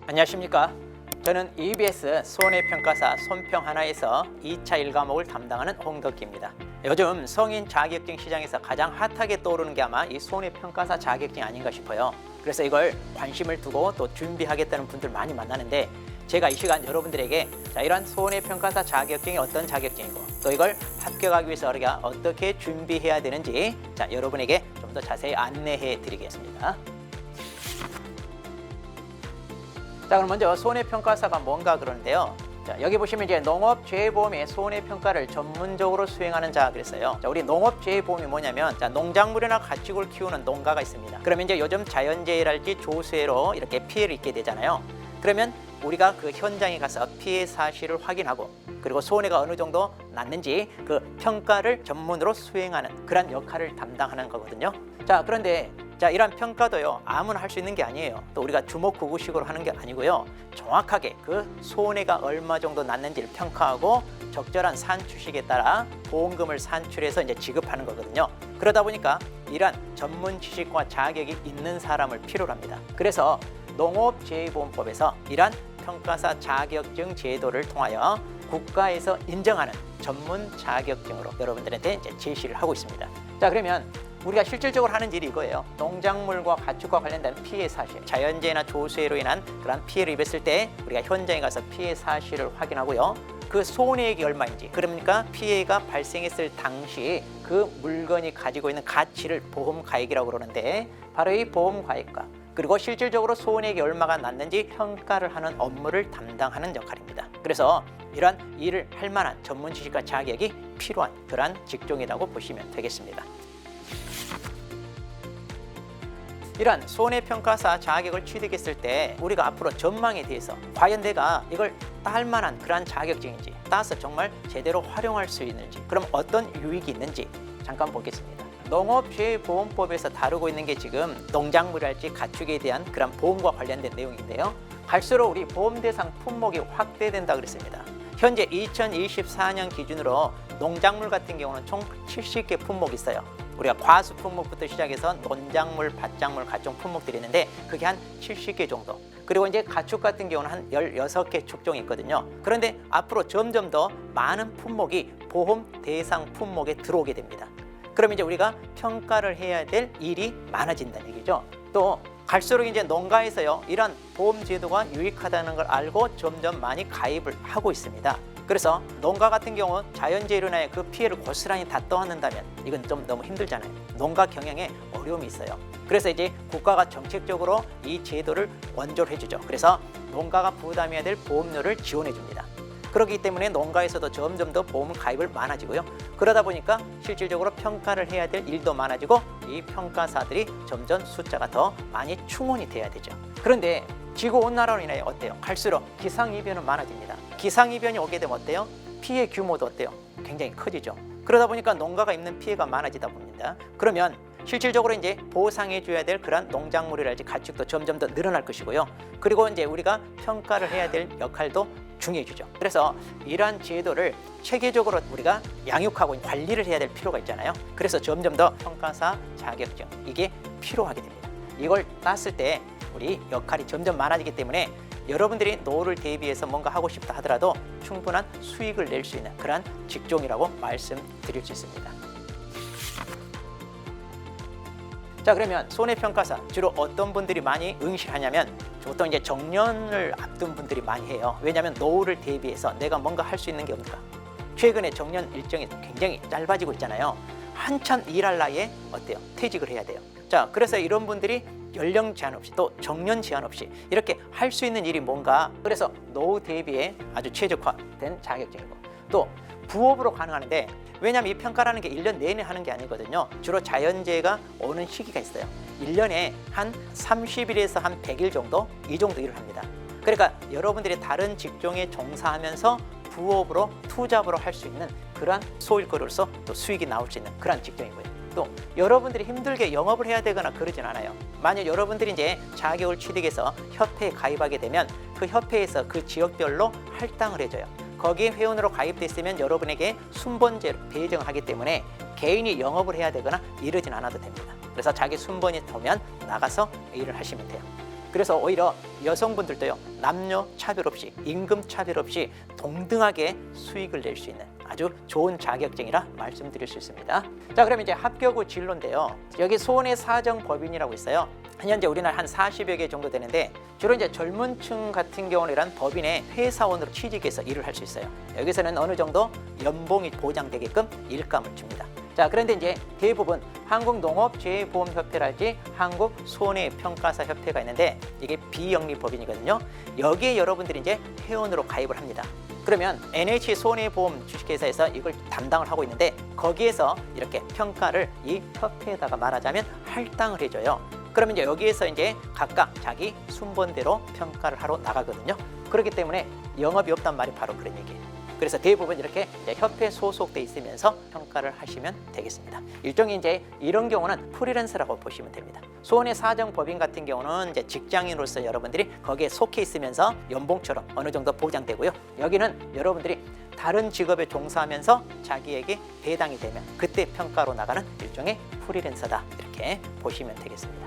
안녕하십니까. 저는 EBS 손해평가사 손평하나에서 2차 1과목을 담당하는 홍덕기입니다. 요즘 성인 자격증 시장에서 가장 핫하게 떠오르는 게 아마 이 손해평가사 자격증 아닌가 싶어요. 그래서 이걸 관심을 두고 또 준비하겠다는 분들 많이 만나는데, 제가 이 시간 여러분들에게 이런 손해평가사 자격증이 어떤 자격증이고 또 이걸 합격하기 위해서 우리가 어떻게 준비해야 되는지 여러분에게 좀 더 자세히 안내해 드리겠습니다. 그럼 먼저 손해평가사가 뭔가 그러는데요. 여기 보시면 이제 농업재해보험의 손해평가를 전문적으로 수행하는 자 그랬어요. 우리 농업재해보험이 뭐냐면 농작물이나 가축을 키우는 농가가 있습니다. 그러면 이제 요즘 자연재해랄지 조수해로 이렇게 피해를 입게 되잖아요. 그러면 우리가 그 현장에 가서 피해 사실을 확인하고 그리고 손해가 어느 정도 났는지 그 평가를 전문으로 수행하는 그런 역할을 담당하는 거거든요. 그런데 이런 평가도요, 아무나 할 수 있는 게 아니에요. 또 우리가 주먹구구식으로 하는 게 아니고요, 정확하게 그 손해가 얼마 정도 났는지를 평가하고 적절한 산출식에 따라 보험금을 산출해서 이제 지급하는 거거든요. 그러다 보니까 이러한 전문 지식과 자격이 있는 사람을 필요로 합니다. 그래서 농업재해보험법에서 이러한 평가사 자격증 제도를 통하여 국가에서 인정하는 전문 자격증으로 여러분들한테 이제 제시를 하고 있습니다. 그러면 우리가 실질적으로 하는 일이 이거예요. 농작물과 가축과 관련된 피해 사실, 자연재해나 조수해로 인한 그런 피해를 입었을 때 우리가 현장에 가서 피해 사실을 확인하고요, 그 손해액이 얼마인지, 그러니까 피해가 발생했을 당시 그 물건이 가지고 있는 가치를 보험가액이라고 그러는데, 바로 이 보험가액과 그리고 실질적으로 손해액이 얼마가 났는지 평가를 하는 업무를 담당하는 역할입니다. 그래서 이러한 일을 할 만한 전문 지식과 자격이 필요한 그러한 직종이라고 보시면 되겠습니다. 이러한 손해평가사 자격을 취득했을 때 우리가 앞으로 전망에 대해서 과연 내가 이걸 딸 만한 그러한 자격증인지, 따서 정말 제대로 활용할 수 있는지, 그럼 어떤 유익이 있는지 잠깐 보겠습니다. 농업재해보험법에서 다루고 있는 게 지금 농작물이랄지 가축에 대한 그런 보험과 관련된 내용인데요. 갈수록 우리 보험 대상 품목이 확대된다 그랬습니다. 현재 2024년 기준으로 농작물 같은 경우는 총 70개 품목이 있어요. 우리가 과수 품목부터 시작해서 논작물, 밭작물, 각종 품목들이 있는데 그게 한 70개 정도. 그리고 이제 가축 같은 경우는 한 16개 축종이 있거든요. 그런데 앞으로 점점 더 많은 품목이 보험 대상 품목에 들어오게 됩니다. 그럼 이제 우리가 평가를 해야 될 일이 많아진다는 얘기죠. 또 갈수록 이제 농가에서요, 이런 보험 제도가 유익하다는 걸 알고 점점 많이 가입을 하고 있습니다. 그래서 농가 같은 경우 자연재해로 인해 그 피해를 고스란히 다 떠안는다면 이건 좀 너무 힘들잖아요. 농가 경영에 어려움이 있어요. 그래서 이제 국가가 정책적으로 이 제도를 원조를 해주죠. 그래서 농가가 부담해야 될 보험료를 지원해 줍니다. 그렇기 때문에 농가에서도 점점 더 보험 가입을 많아지고요. 그러다 보니까 실질적으로 평가를 해야 될 일도 많아지고 이 평가사들이 점점 숫자가 더 많이 충원이 돼야 되죠. 그런데 지구온난화로 인해 어때요? 갈수록 기상이변은 많아집니다. 기상이변이 오게 되면 어때요? 피해 규모도 어때요? 굉장히 커지죠. 그러다 보니까 농가가 입는 피해가 많아지다 봅니다. 그러면 실질적으로 이제 보상해줘야 될 그런 농작물이랄지 가축도 점점 더 늘어날 것이고요. 그리고 이제 우리가 평가를 해야 될 역할도 중요해지죠. 그래서 이러한 제도를 체계적으로 우리가 양육하고 관리를 해야 될 필요가 있잖아요. 그래서 점점 더 평가사 자격증, 이게 필요하게 됩니다. 이걸 땄을 때 우리 역할이 점점 많아지기 때문에 여러분들이 노후를 대비해서 뭔가 하고 싶다 하더라도 충분한 수익을 낼 수 있는 그런 직종이라고 말씀드릴 수 있습니다. 그러면 손해평가사 주로 어떤 분들이 많이 응시하냐면 보통 이제 정년을 앞둔 분들이 많이 해요. 왜냐하면 노후를 대비해서 내가 뭔가 할 수 있는 게 없는가. 최근에 정년 일정이 굉장히 짧아지고 있잖아요. 한참 일할 나이에 어때요? 퇴직을 해야 돼요. 그래서 이런 분들이 연령 제한 없이 또 정년 제한 없이 이렇게 할 수 있는 일이 뭔가, 그래서 노후 대비에 아주 최적화된 자격증이고, 또 부업으로 가능하는데, 왜냐하면 이 평가라는 게 1년 내내 하는 게 아니거든요. 주로 자연재해가 오는 시기가 있어요. 1년에 한 30일에서 한 100일 정도, 이 정도 일을 합니다. 그러니까 여러분들이 다른 직종에 종사하면서 부업으로 투잡으로 할 수 있는 그러한 소일거리로서 또 수익이 나올 수 있는 그러한 직종이고요. 또 여러분들이 힘들게 영업을 해야 되거나 그러진 않아요. 만약 여러분들이 이제 자격을 취득해서 협회에 가입하게 되면 그 협회에서 그 지역별로 할당을 해줘요. 거기에 회원으로 가입돼 있으면 여러분에게 순번제로 배정을 하기 때문에 개인이 영업을 해야 되거나 이러진 않아도 됩니다. 그래서 자기 순번이 오면 나가서 일을 하시면 돼요. 그래서 오히려 여성분들도요, 남녀 차별 없이, 임금 차별 없이 동등하게 수익을 낼 수 있는 아주 좋은 자격증이라 말씀드릴 수 있습니다. 자, 그럼 이제 합격 후 진로인데요. 여기 손해사정법인이라고 있어요. 현재 우리나라 한 40여 개 정도 되는데 주로 이제 젊은 층 같은 경우는 이런 법인의 회사원으로 취직해서 일을 할 수 있어요. 여기서는 어느 정도 연봉이 보장되게끔 일감을 줍니다. 자, 그런데 이제 대부분 한국농업재해보험협회랄지 한국손해평가사협회가 있는데 이게 비영리법인이거든요. 여기에 여러분들이 이제 회원으로 가입을 합니다. 그러면 NH 손해보험 주식회사에서 이걸 담당을 하고 있는데 거기에서 이렇게 평가를 이 협회에다가 말하자면 할당을 해줘요. 그러면 이제 여기에서 이제 각각 자기 순번대로 평가를 하러 나가거든요. 그렇기 때문에 영업이 없단 말이 바로 그런 얘기예요. 그래서 대부분 이렇게 이제 협회 소속돼 있으면서 평가를 하시면 되겠습니다. 일종의 이제 이런 경우는 프리랜서라고 보시면 됩니다. 손해사정법인 같은 경우는 이제 직장인으로서 여러분들이 거기에 속해 있으면서 연봉처럼 어느 정도 보장되고요. 여기는 여러분들이 다른 직업에 종사하면서 자기에게 배당이 되면 그때 평가로 나가는 일종의 프리랜서다, 이렇게 보시면 되겠습니다.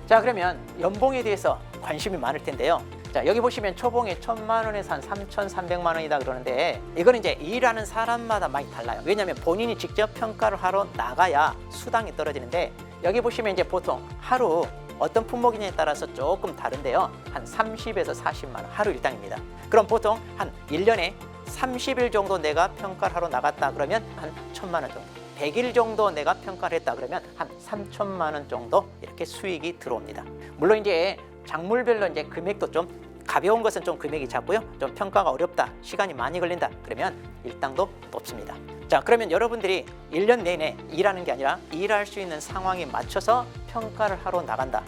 자, 그러면 연봉에 대해서 관심이 많을 텐데요. 자, 여기 보시면 초봉이 1,000만 원에서 한 3,300만 원이다 그러는데 이거는 이제 일하는 사람마다 많이 달라요. 왜냐하면 본인이 직접 평가를 하러 나가야 수당이 떨어지는데 여기 보시면 이제 보통 하루 어떤 품목이냐에 따라서 조금 다른데요. 한 30에서 40만 원 하루 일당입니다. 그럼 보통 한 1년에 30일 정도 내가 평가를 하러 나갔다 그러면 한 1,000만 원 정도, 100일 정도 내가 평가를 했다 그러면 한 3천만 원 정도 이렇게 수익이 들어옵니다. 물론 이제 작물별로 이제 금액도 좀 가벼운 것은 좀 금액이 작고요. 좀 평가가 어렵다, 시간이 많이 걸린다 그러면 일당도 높습니다. 자, 그러면 여러분들이 1년 내내 일하는 게 아니라 일할 수 있는 상황에 맞춰서 평가를 하러 나간다.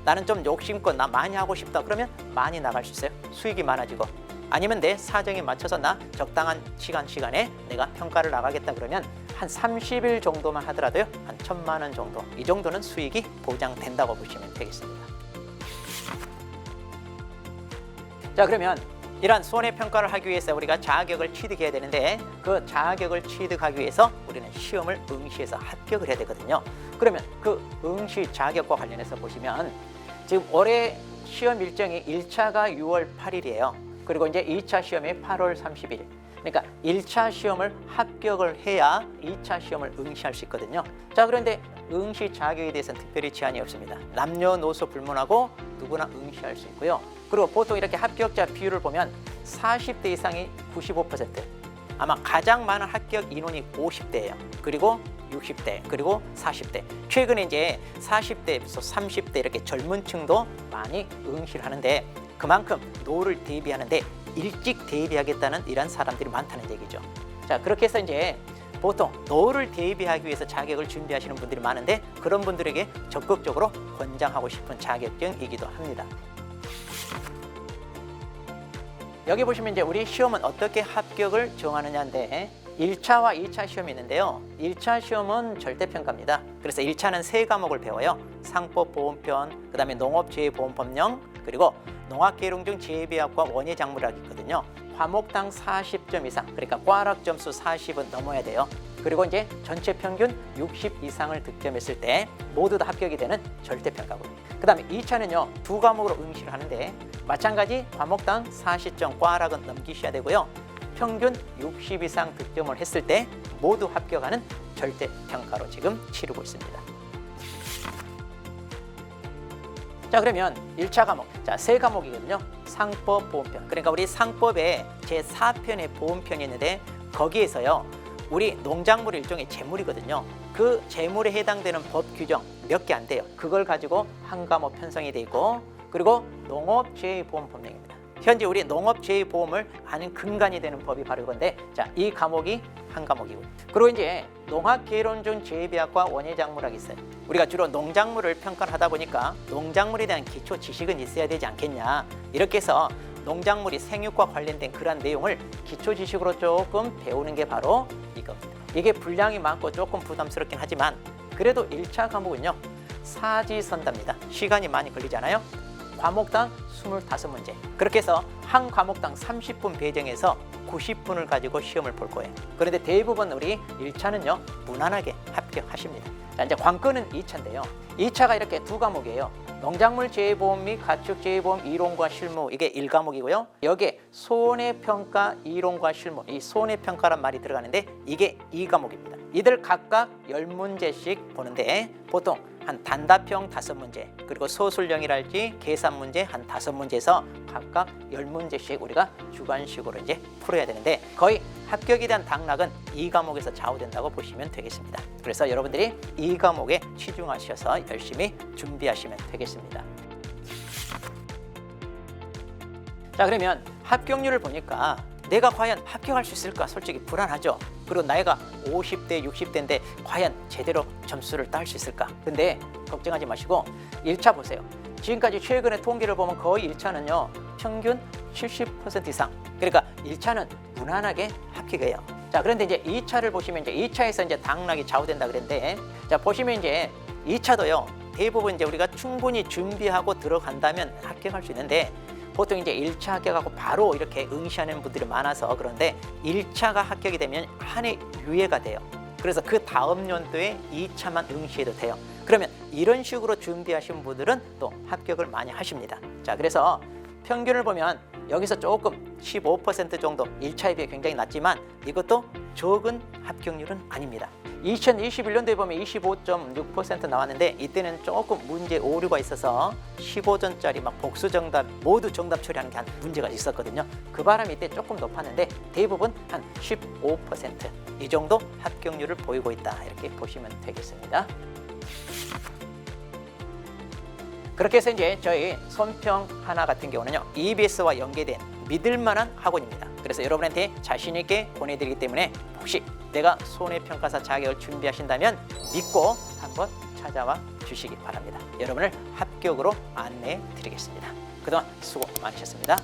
나는 좀 욕심껏 나 많이 하고 싶다 그러면 많이 나갈 수 있어요. 수익이 많아지고. 아니면 내 사정에 맞춰서 나 적당한 시간에 내가 평가를 나가겠다 그러면 한 30일 정도만 하더라도요, 한 1,000만 원 정도, 이 정도는 수익이 보장된다고 보시면 되겠습니다. 자, 그러면 이러한 손해평가를 하기 위해서 우리가 자격을 취득해야 되는데 그 자격을 취득하기 위해서 우리는 시험을 응시해서 합격을 해야 되거든요. 그러면 그 응시 자격과 관련해서 보시면 지금 올해 시험 일정이 1차가 6월 8일이에요. 그리고 이제 2차 시험이 8월 30일. 그러니까 1차 시험을 합격을 해야 2차 시험을 응시할 수 있거든요. 자, 그런데 응시 자격에 대해서는 특별히 제한이 없습니다. 남녀노소 불문하고 누구나 응시할 수 있고요. 그리고 보통 이렇게 합격자 비율을 보면 40대 이상이 95%, 아마 가장 많은 합격 인원이 50대예요. 그리고 60대, 그리고 40대. 최근에 이제 40대에서 30대 이렇게 젊은 층도 많이 응시를 하는데 그만큼 노후를 대비하는데 일찍 대비하겠다는 이런 사람들이 많다는 얘기죠. 자, 그렇게 해서 이제 보통 노후를 대비하기 위해서 자격을 준비하시는 분들이 많은데 그런 분들에게 적극적으로 권장하고 싶은 자격증이기도 합니다. 여기 보시면 이제 우리 시험은 어떻게 합격을 정하느냐인데 1차와 2차 시험이 있는데요. 1차 시험은 절대평가입니다. 그래서 1차는 3과목을 배워요. 상법 보험편, 그 다음에 농업재해보험법령, 그리고 농학계룡중 재배학과 원예작물학이 있거든요. 과목당 40점 이상, 그러니까 꽈락 점수 40은 넘어야 돼요. 그리고 이제 전체 평균 60 이상을 득점했을 때 모두 다 합격이 되는 절대평가고요. 그 다음에 2차는요, 2과목으로 응시를 하는데 마찬가지 과목당 40점 꽈락은 넘기셔야 되고요. 평균 60 이상 득점을 했을 때 모두 합격하는 절대평가로 지금 치르고 있습니다. 자, 그러면 1차 과목, 자, 3과목이거든요. 상법, 보험편. 그러니까 우리 상법에 제4편의 보험편이 있는데 거기에서요, 우리 농작물 일종의 재물이거든요. 그 재물에 해당되는 법 규정 몇 개 안 돼요. 그걸 가지고 한 과목 편성이 돼 있고, 그리고 농업재해보험법령입니다. 현재 우리 농업재해보험을 아는 근간이 되는 법이 바로 이건데, 자, 이 과목이 한 과목이고, 그리고 이제 농학개론중 재배학과 원예작물학이 있어요. 우리가 주로 농작물을 평가를 하다 보니까 농작물에 대한 기초 지식은 있어야 되지 않겠냐, 이렇게 해서 농작물이 생육과 관련된 그런 내용을 기초 지식으로 조금 배우는 게 바로 이겁니다. 이게 분량이 많고 조금 부담스럽긴 하지만 그래도 1차 과목은요, 사지선답니다. 시간이 많이 걸리잖아요. 과목당 25문제. 그렇게 해서 한 과목당 30분 배정해서 90분을 가지고 시험을 볼 거예요. 그런데 대부분 우리 1차는요 무난하게 합격하십니다. 자, 이제 관건은 2차인데요. 2차가 이렇게 두 과목이에요. 농작물 재해보험 및 가축 재해보험 이론과 실무, 이게 1과목이고요. 여기에 손해평가 이론과 실무, 이 손해평가란 말이 들어가는데 이게 2과목입니다. 이들 각각 10문제씩 보는데 보통 한 단답형 5문제, 그리고 소술형이랄지 계산 문제 한 5문제에서 각각 10문제씩 우리가 주관식으로 이제 풀어야 되는데 거의 합격에 대한 당락은 2과목에서 좌우된다고 보시면 되겠습니다. 그래서 여러분들이 2과목에 치중하셔서 열심히 준비하시면 되겠습니다. 자, 그러면 합격률을 보니까 내가 과연 합격할 수 있을까 솔직히 불안하죠. 그리고 나이가 50대 60대인데 과연 제대로 점수를 딸 수 있을까. 근데 걱정하지 마시고 1차 보세요. 지금까지 최근에 통계를 보면 거의 1차는요 평균 70% 이상. 그러니까 1차는 무난하게 합격해요. 자, 그런데 이제 2차를 보시면 이제 2차에서 이제 당락이 좌우된다 그랬는데, 자 보시면 이제 2차도요 대부분 이제 우리가 충분히 준비하고 들어간다면 합격할 수 있는데, 보통 이제 1차 합격하고 바로 이렇게 응시하는 분들이 많아서 그런데 1차가 합격이 되면 한 해 유예가 돼요. 그래서 그 다음 연도에 2차만 응시해도 돼요. 그러면 이런 식으로 준비하신 분들은 또 합격을 많이 하십니다. 자, 그래서 평균을 보면 여기서 조금 15% 정도 1차에 비해 굉장히 낮지만 이것도 적은 합격률은 아닙니다. 2021년도에 보면 25.6% 나왔는데 이때는 조금 문제 오류가 있어서 15점짜리 막 복수 정답 모두 정답 처리하는 게 한 문제가 있었거든요. 그 바람에 이때 조금 높았는데 대부분 한 15% 이 정도 합격률을 보이고 있다, 이렇게 보시면 되겠습니다. 그렇게 해서 이제 저희 손평 하나 같은 경우는요 EBS와 연계된 믿을만한 학원입니다. 그래서 여러분한테 자신 있게 보내드리기 때문에 혹시 내가 손해평가사 자격을 준비하신다면 믿고 한번 찾아와 주시기 바랍니다. 여러분을 합격으로 안내해 드리겠습니다. 그동안 수고 많으셨습니다.